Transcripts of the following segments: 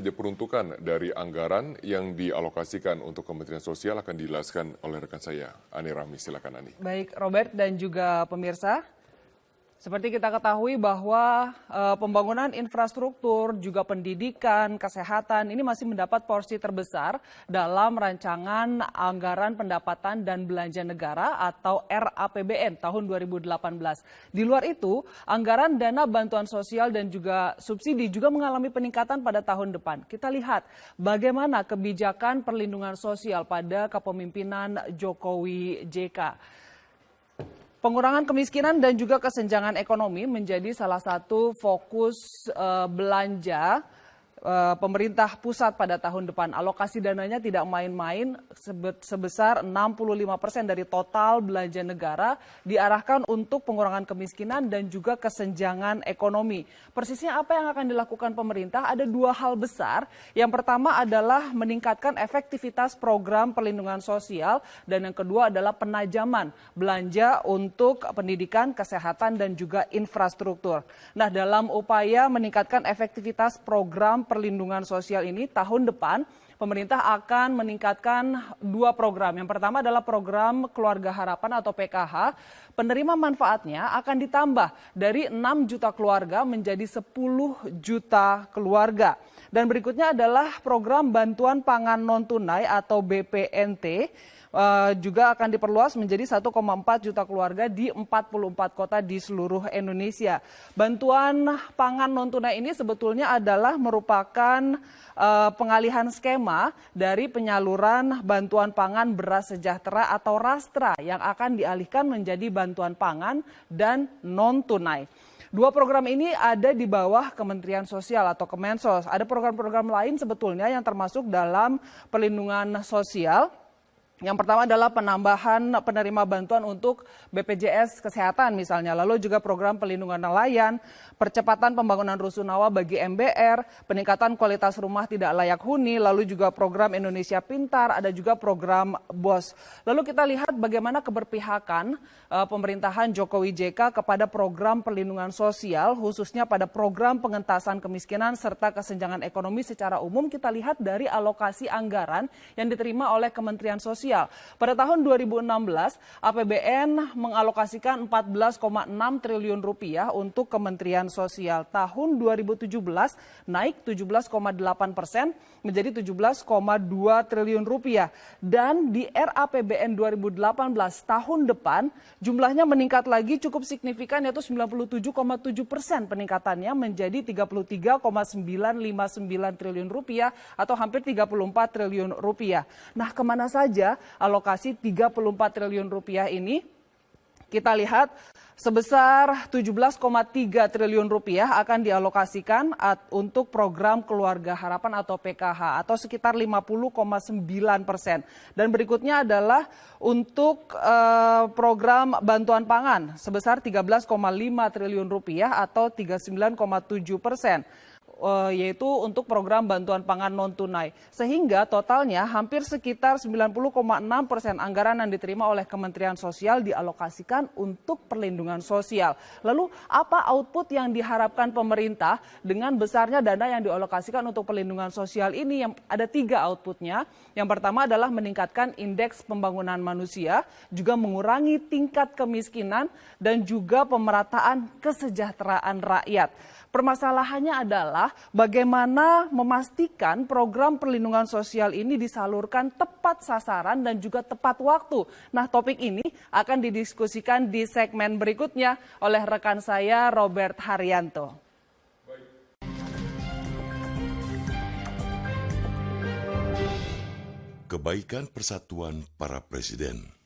saja peruntukan dari anggaran yang dialokasikan untuk Kementerian Sosial akan dijelaskan oleh rekan saya, Ani Rahmi. Silakan Ani. Baik, Robert dan juga pemirsa. Seperti kita ketahui bahwa pembangunan infrastruktur, juga pendidikan, kesehatan ini masih mendapat porsi terbesar dalam rancangan anggaran pendapatan dan belanja negara atau RAPBN tahun 2018. Di luar itu, anggaran dana bantuan sosial dan juga subsidi juga mengalami peningkatan pada tahun depan. Kita lihat bagaimana kebijakan perlindungan sosial pada kepemimpinan Jokowi JK. Pengurangan kemiskinan dan juga kesenjangan ekonomi menjadi salah satu fokus belanja pemerintah pusat pada tahun depan. Alokasi dananya tidak main-main, sebesar 65% dari total belanja negara diarahkan untuk pengurangan kemiskinan dan juga kesenjangan ekonomi. Persisnya apa yang akan dilakukan pemerintah? Ada dua hal besar. Yang pertama adalah meningkatkan efektivitas program perlindungan sosial dan yang kedua adalah penajaman belanja untuk pendidikan, kesehatan dan juga infrastruktur. Nah, dalam upaya meningkatkan efektivitas program perlindungan sosial ini tahun depan, pemerintah akan meningkatkan dua program. Yang pertama adalah program Keluarga Harapan atau PKH. Penerima manfaatnya akan ditambah dari 6 juta keluarga menjadi 10 juta keluarga. Dan berikutnya adalah program Bantuan Pangan Non-Tunai atau BPNT. Juga akan diperluas menjadi 1,4 juta keluarga di 44 kota di seluruh Indonesia. Bantuan pangan non-tunai ini sebetulnya adalah merupakan pengalihan skema dari penyaluran bantuan pangan beras sejahtera atau Rastra yang akan dialihkan menjadi bantuan pangan dan non-tunai. Dua program ini ada di bawah Kementerian Sosial atau Kemensos. Ada program-program lain sebetulnya yang termasuk dalam perlindungan sosial. Yang pertama adalah penambahan penerima bantuan untuk BPJS Kesehatan misalnya, lalu juga program pelindungan nelayan, percepatan pembangunan rusunawa bagi MBR, peningkatan kualitas rumah tidak layak huni, lalu juga program Indonesia Pintar, ada juga program BOS. Lalu kita lihat bagaimana keberpihakan pemerintahan Jokowi JK kepada program perlindungan sosial, khususnya pada program pengentasan kemiskinan serta kesenjangan ekonomi secara umum. Kita lihat dari alokasi anggaran yang diterima oleh Kementerian Sosial. Pada tahun 2016, APBN mengalokasikan 14,6 triliun rupiah untuk Kementerian Sosial. Tahun 2017 naik 17,8% menjadi 17,2 triliun rupiah. Dan di RAPBN 2018 tahun depan jumlahnya meningkat lagi cukup signifikan yaitu 97,7% peningkatannya menjadi 33,959 triliun rupiah atau hampir 34 triliun rupiah. Nah, kemana saja alokasi 34 triliun rupiah ini? Kita lihat sebesar 17,3 triliun rupiah akan dialokasikan untuk program Keluarga Harapan atau PKH atau sekitar 50,9%. Dan berikutnya adalah untuk program bantuan pangan sebesar 13,5 triliun rupiah atau 39,7%. Yaitu untuk program bantuan pangan non-tunai. Sehingga totalnya hampir sekitar 90,6% anggaran yang diterima oleh Kementerian Sosial dialokasikan untuk perlindungan sosial. Lalu apa output yang diharapkan pemerintah dengan besarnya dana yang dialokasikan untuk perlindungan sosial ini? Yang ada 3 outputnya. Yang pertama adalah meningkatkan indeks pembangunan manusia, juga mengurangi tingkat kemiskinan dan juga pemerataan kesejahteraan rakyat. Permasalahannya adalah bagaimana memastikan program perlindungan sosial ini disalurkan tepat sasaran dan juga tepat waktu. Nah, topik ini akan didiskusikan di segmen berikutnya oleh rekan saya Robert Haryanto. Kebaikan Persatuan Para Presiden.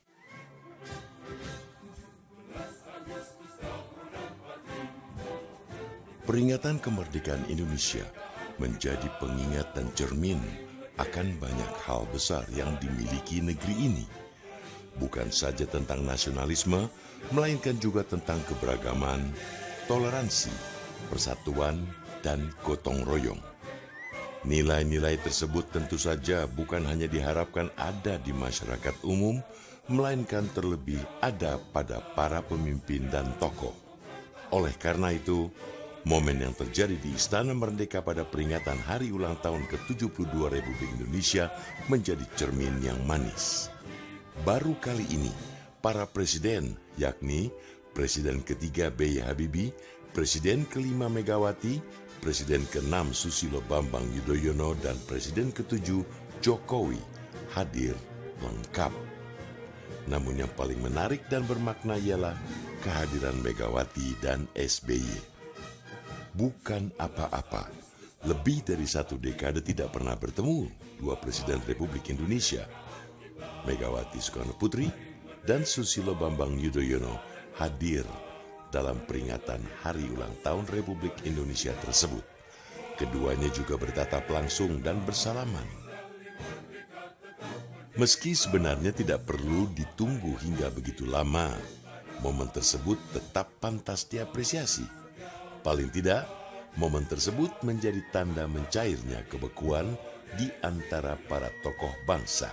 Peringatan kemerdekaan Indonesia menjadi pengingat dan cermin akan banyak hal besar yang dimiliki negeri ini. Bukan saja tentang nasionalisme, melainkan juga tentang keberagaman, toleransi, persatuan, dan gotong royong. Nilai-nilai tersebut tentu saja bukan hanya diharapkan ada di masyarakat umum, melainkan terlebih ada pada para pemimpin dan tokoh. Oleh karena itu, Momen yang terjadi di Istana Merdeka pada peringatan Hari Ulang Tahun ke-72 Republik Indonesia menjadi cermin yang manis. Baru kali ini, para presiden, yakni Presiden ketiga B.J. Habibie, Presiden kelima Megawati, Presiden ke-6 Susilo Bambang Yudhoyono, dan Presiden ke-7 Jokowi hadir lengkap. Namun yang paling menarik dan bermakna ialah kehadiran Megawati dan SBY. Bukan apa-apa, lebih dari 1 dekade tidak pernah bertemu dua Presiden Republik Indonesia. Megawati Soekarnoputri dan Susilo Bambang Yudhoyono hadir dalam peringatan Hari Ulang Tahun Republik Indonesia tersebut. Keduanya juga bertatap langsung dan bersalaman. Meski sebenarnya tidak perlu ditunggu hingga begitu lama, momen tersebut tetap pantas diapresiasi. Paling tidak, momen tersebut menjadi tanda mencairnya kebekuan di antara para tokoh bangsa.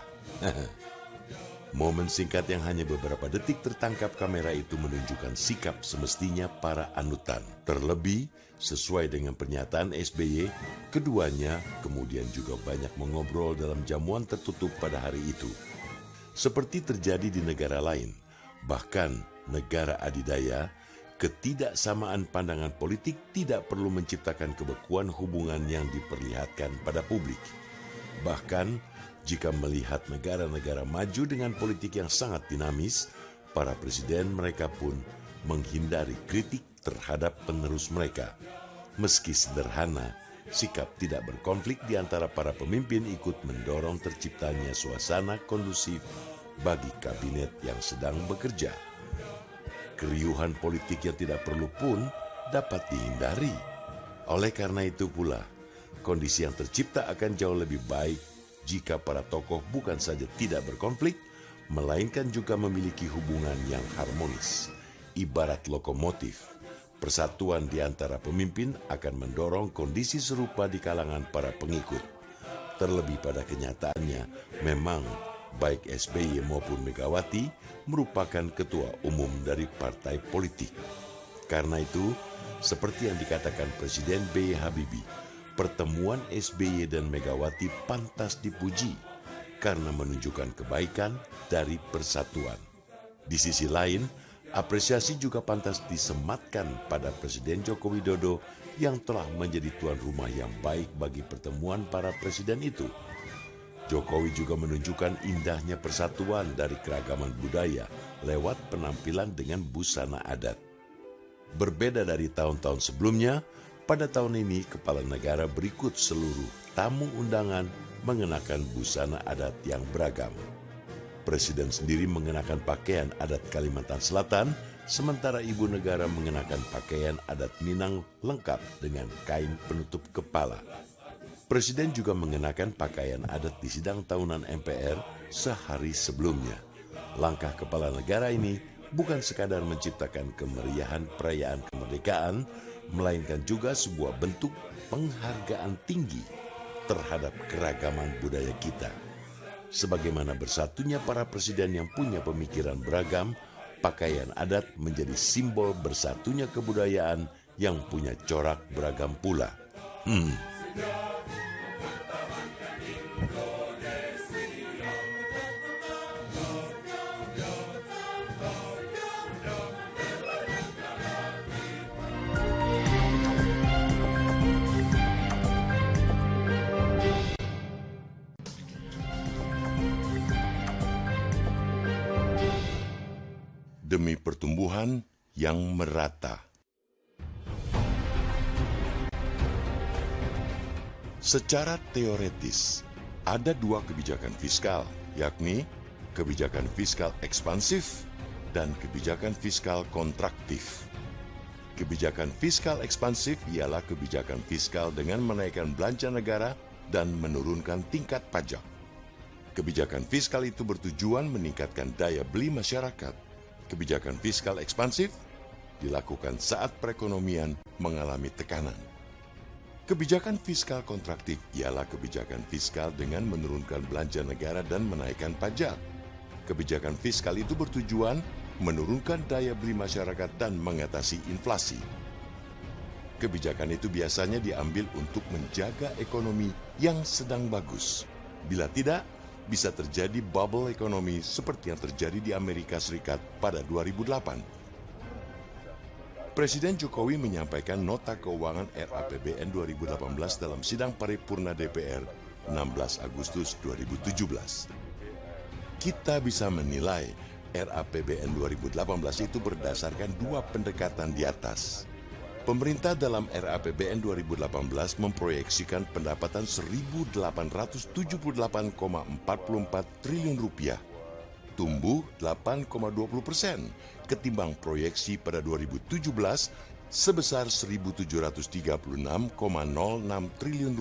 Momen singkat yang hanya beberapa detik tertangkap kamera itu menunjukkan sikap semestinya para anutan. Terlebih, sesuai dengan pernyataan SBY, keduanya kemudian juga banyak mengobrol dalam jamuan tertutup pada hari itu. Seperti terjadi di negara lain, bahkan negara adidaya, ketidaksamaan pandangan politik tidak perlu menciptakan kebekuan hubungan yang diperlihatkan pada publik. Bahkan, jika melihat negara-negara maju dengan politik yang sangat dinamis, para presiden mereka pun menghindari kritik terhadap penerus mereka. Meski sederhana, sikap tidak berkonflik di antara para pemimpin ikut mendorong terciptanya suasana kondusif bagi kabinet yang sedang bekerja. Keriuhan politik yang tidak perlu pun dapat dihindari. Oleh karena itu pula, kondisi yang tercipta akan jauh lebih baik jika para tokoh bukan saja tidak berkonflik, melainkan juga memiliki hubungan yang harmonis. Ibarat lokomotif, persatuan di antara pemimpin akan mendorong kondisi serupa di kalangan para pengikut. Terlebih pada kenyataannya, memang baik SBY maupun Megawati merupakan ketua umum dari partai politik. Karena itu, seperti yang dikatakan Presiden B.J. Habibie, pertemuan SBY dan Megawati pantas dipuji karena menunjukkan kebaikan dari persatuan. Di sisi lain, apresiasi juga pantas disematkan pada Presiden Joko Widodo yang telah menjadi tuan rumah yang baik bagi pertemuan para presiden itu. Jokowi juga menunjukkan indahnya persatuan dari keragaman budaya lewat penampilan dengan busana adat. Berbeda dari tahun-tahun sebelumnya, pada tahun ini kepala negara berikut seluruh tamu undangan mengenakan busana adat yang beragam. Presiden sendiri mengenakan pakaian adat Kalimantan Selatan, sementara ibu negara mengenakan pakaian adat Minang lengkap dengan kain penutup kepala. Presiden juga mengenakan pakaian adat di sidang tahunan MPR sehari sebelumnya. Langkah kepala negara ini bukan sekadar menciptakan kemeriahan perayaan kemerdekaan, melainkan juga sebuah bentuk penghargaan tinggi terhadap keragaman budaya kita. Sebagaimana bersatunya para presiden yang punya pemikiran beragam, pakaian adat menjadi simbol bersatunya kebudayaan yang punya corak beragam pula. Demi pertumbuhan yang merata. Secara teoretis, ada dua kebijakan fiskal, yakni kebijakan fiskal ekspansif dan kebijakan fiskal kontraktif. Kebijakan fiskal ekspansif ialah kebijakan fiskal dengan menaikkan belanja negara dan menurunkan tingkat pajak. Kebijakan fiskal itu bertujuan meningkatkan daya beli masyarakat. Kebijakan fiskal ekspansif dilakukan saat perekonomian mengalami tekanan. Kebijakan fiskal kontraktif ialah kebijakan fiskal dengan menurunkan belanja negara dan menaikkan pajak. Kebijakan fiskal itu bertujuan menurunkan daya beli masyarakat dan mengatasi inflasi. Kebijakan itu biasanya diambil untuk menjaga ekonomi yang sedang bagus. Bila tidak, bisa terjadi bubble ekonomi seperti yang terjadi di Amerika Serikat pada 2008. Presiden Jokowi menyampaikan nota keuangan RAPBN 2018 dalam sidang paripurna DPR 16 Agustus 2017. Kita bisa menilai RAPBN 2018 itu berdasarkan dua pendekatan di atas. Pemerintah dalam RAPBN 2018 memproyeksikan pendapatan Rp1.878,44 triliun, tumbuh 8,20% ketimbang proyeksi pada 2017 sebesar Rp1.736,06 triliun.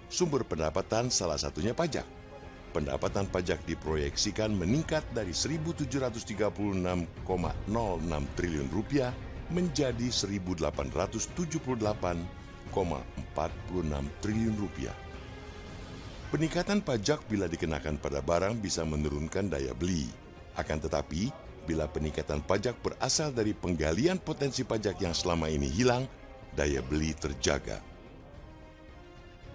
Sumber pendapatan salah satunya pajak. Pendapatan pajak diproyeksikan meningkat dari Rp1.736,06 triliun menjadi Rp1.878,46 triliun. Peningkatan pajak bila dikenakan pada barang bisa menurunkan daya beli. Akan tetapi, bila peningkatan pajak berasal dari penggalian potensi pajak yang selama ini hilang, daya beli terjaga.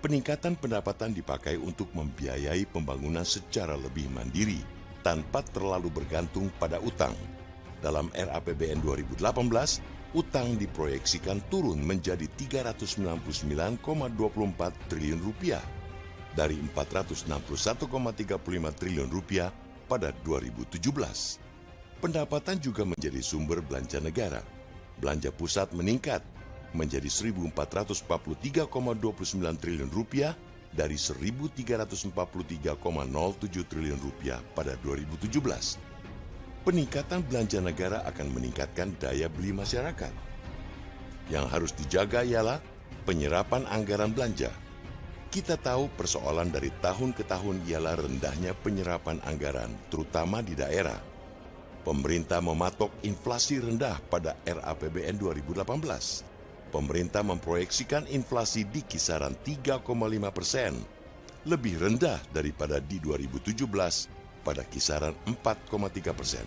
Peningkatan pendapatan dipakai untuk membiayai pembangunan secara lebih mandiri, tanpa terlalu bergantung pada utang. Dalam RAPBN 2018, utang diproyeksikan turun menjadi Rp399,24 triliun dari Rp461,35 triliun pada 2017. Pendapatan juga menjadi sumber belanja negara. Belanja pusat meningkat menjadi Rp1.443,29 triliun dari Rp1.343,07 triliun pada 2017. Peningkatan belanja negara akan meningkatkan daya beli masyarakat. Yang harus dijaga ialah penyerapan anggaran belanja. Kita tahu persoalan dari tahun ke tahun ialah rendahnya penyerapan anggaran, terutama di daerah. Pemerintah mematok inflasi rendah pada RAPBN 2018. Pemerintah memproyeksikan inflasi di kisaran 3,5%, lebih rendah daripada di 2017 pada kisaran 4,3%.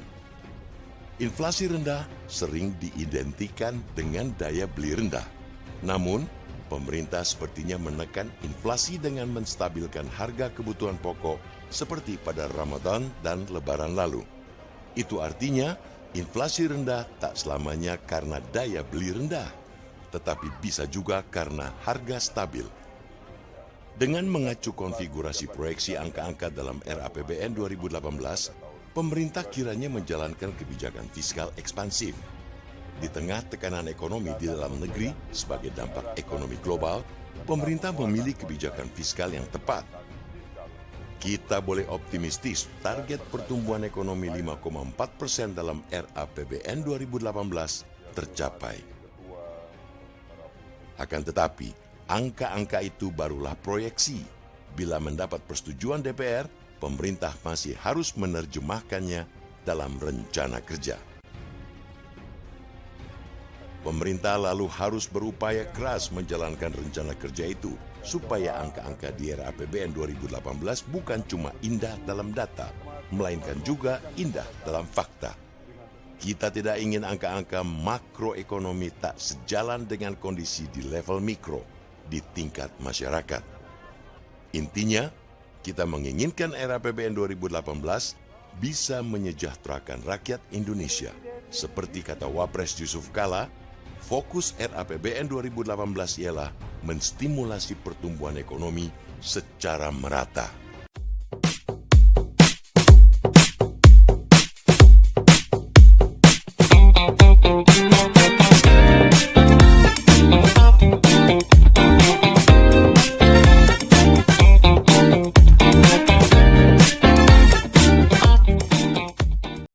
Inflasi rendah sering diidentikan dengan daya beli rendah. Namun, pemerintah sepertinya menekan inflasi dengan menstabilkan harga kebutuhan pokok seperti pada Ramadan dan Lebaran lalu. Itu artinya, inflasi rendah tak selamanya karena daya beli rendah, tetapi bisa juga karena harga stabil. Dengan mengacu konfigurasi proyeksi angka-angka dalam RAPBN 2018, pemerintah kiranya menjalankan kebijakan fiskal ekspansif. Di tengah tekanan ekonomi di dalam negeri sebagai dampak ekonomi global, pemerintah memilih kebijakan fiskal yang tepat. Kita boleh optimistis target pertumbuhan ekonomi 5,4% dalam RAPBN 2018 tercapai. Akan tetapi, angka-angka itu barulah proyeksi. Bila mendapat persetujuan DPR, pemerintah masih harus menerjemahkannya dalam rencana kerja. Pemerintah lalu harus berupaya keras menjalankan rencana kerja itu, supaya angka-angka di RAPBN 2018 bukan cuma indah dalam data, melainkan juga indah dalam fakta. Kita tidak ingin angka-angka makroekonomi tak sejalan dengan kondisi di level mikro, di tingkat masyarakat. Intinya, kita menginginkan RAPBN 2018 bisa menyejahterakan rakyat Indonesia. Seperti kata Wapres Yusuf Kala, fokus RAPBN 2018 ialah menstimulasi pertumbuhan ekonomi secara merata.